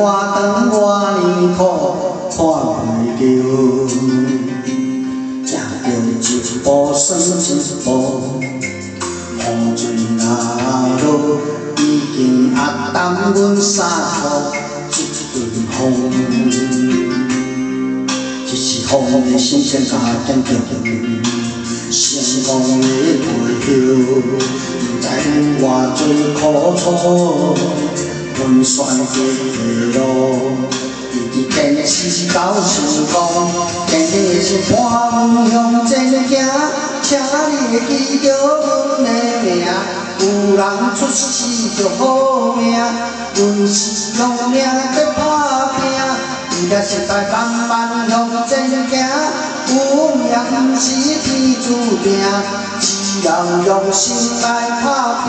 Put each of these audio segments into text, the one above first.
长偌年苦看袂着，行着一步算一步，雨水若落，已经压淡阮衫裤一阵风。一时风的心情加坚强，成功的背后，不知有偌多苦楚。 阮选择路，一直坚持到成功。坚定的心伴阮向前行，请你会记着阮的名。有人出世就好命，阮是用命在打拼，应该实在慢慢向前行。有命不是天注定，只要用心来打拼，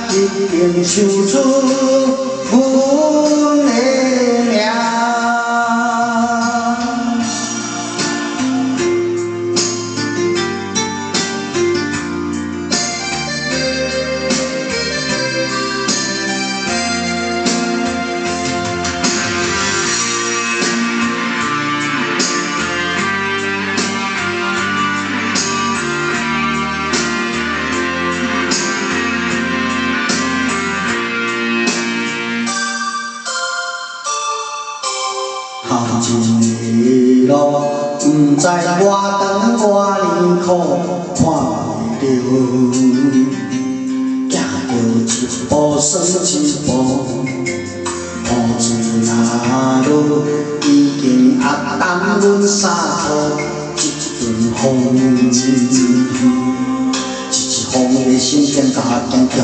一定唱出。 阮的名，行一个路，不知偌长偌年苦看袂着，行着一步算一步，雨水若落，已经压淡阮衫裤一阵风。一风的心情加坚强，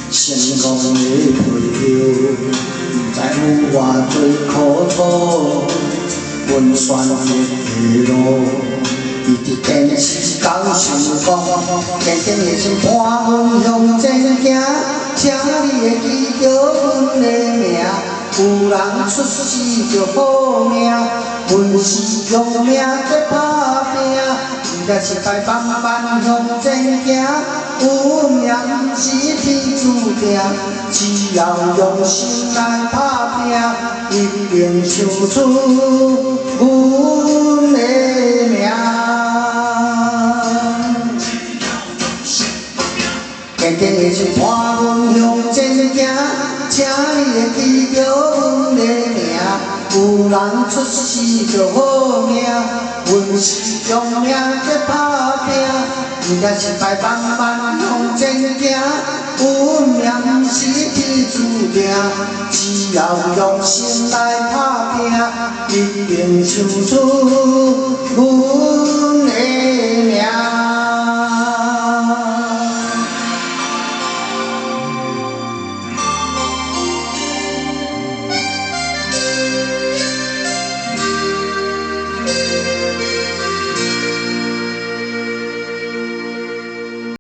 成功的背后。 不知有偌多苦楚，阮选择的路，一直坚持到成功。坚定的心伴阮向前行，请你会记着阮的名。有人出世就好命，阮是用命在打拼，应该实在慢慢向前行。 有命不是天注定，只要用心来打拼，一定唱出阮的名。坚定的心伴阮向前行，请你会记着阮的名。有人出世就好命，阮是用命在打拼。 应该实在慢慢向前行，有命不是天注定，只要用心来打拼，一定唱出阮的名。